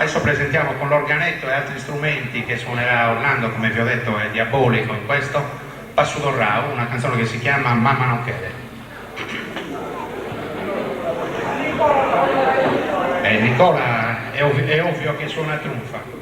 Adesso presentiamo con l'organetto e altri strumenti che suonerà Orlando, come vi ho detto è diabolico in questo, Passudo Rao, una canzone che si chiama Mamma non chiede. Nicola è ovvio che suona trunfa.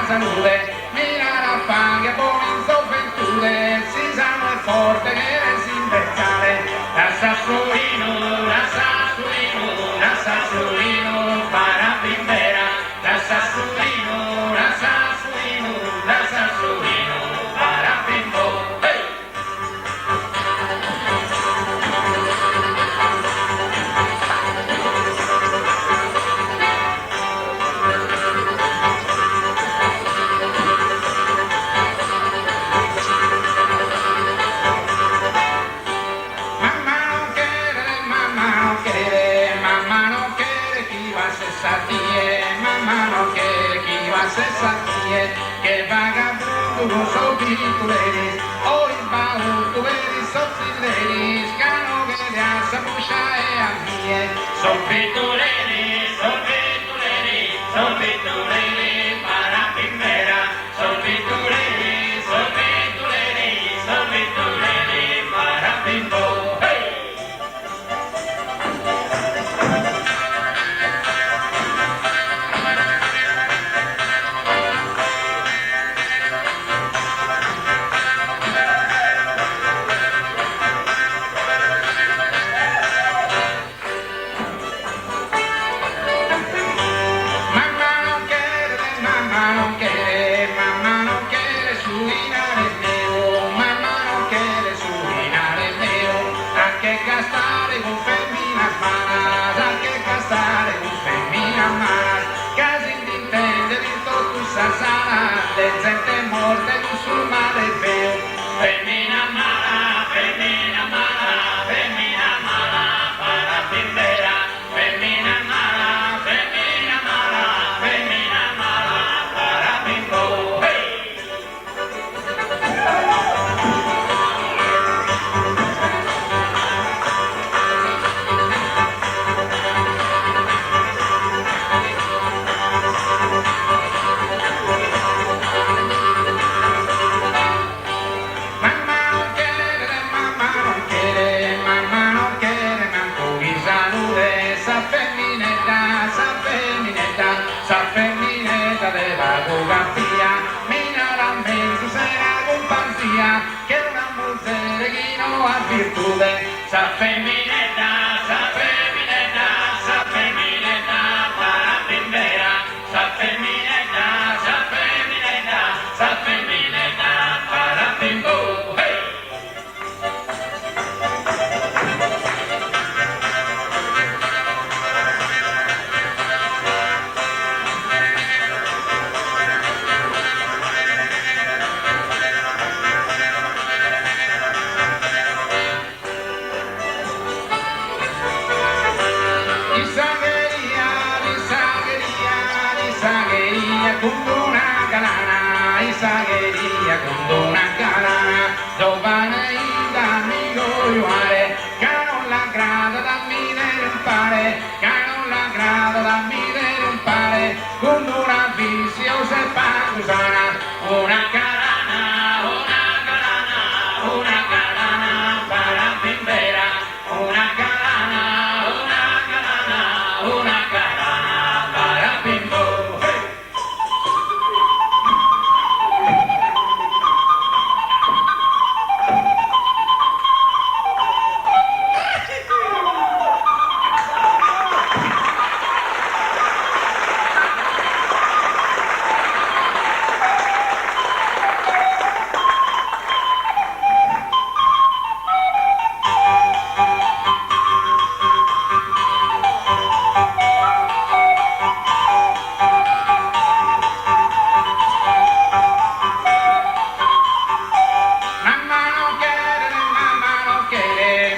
Salute, mira la paga por insoventude, si sano è forte che è simpezzale, la sassuino, la sassuino, la sassuino, para primera, la sassuino, la sassuino, la sassuino, para primero. Que vagabundo so pituleris, oi baú tu eres so pituleris, cano que de asa puxa e a mie, so pituleris, so pituleris, so pituleris para primera, so pituleris, so pituleris, so pituleris para primero. Gente morte sul mare veo, femmina mala, femmina mala, femmina mala, para primera, femmina mala, femmina mala, femmina mala, para primero. Hey! Sa femminetta della fotografia, mineralmente sarà comparsia, che una musereghino a virtude, sa femminetta, para primera, sa femminetta, para primero. Hey! caballería con una carana, giovane d'amico uguale, che non la grada da minere un pare, che non la grada da minere un pare, con una viziosa e parusana, una carana, para bimbera, una carana, para bimbo. Hey!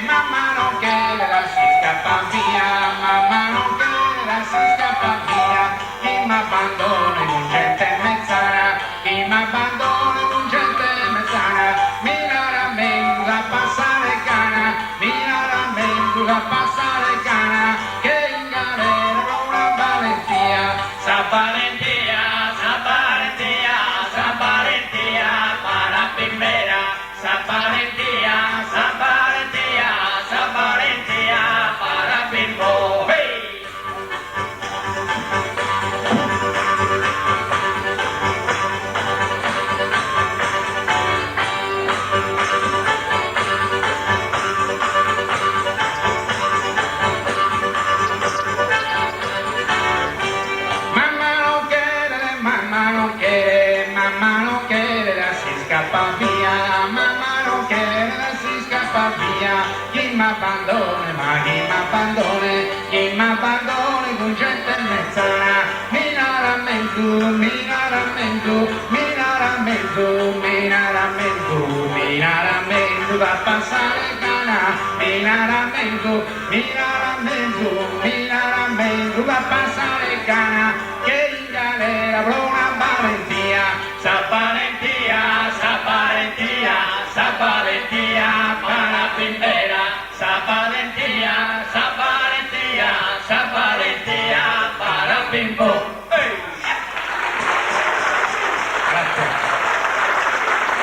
Mamma non quiere, la si scappa via, mamma non quiere, la si scappa via, chi m'abbandona in gente mezzana, chi m'abbandona in gente mezzana, mi rammento da passare cana, mi rammento da passare cana, che in galera con una valentia, sa valentia, sa valentia, sa valentia, para primera, sa valentia, sa valentia, sa valentia, para bimbo. Hey! Mamma non quiere, la si scappa via, mamma non quiere, la si scappa via, chi m'abbandona, ma chi m'abbandona con gente mezzana, mi rammento, mi rammento, mi rammento, mi rammento, mi rammento da passare cana, mi rammento, mi rammento, mi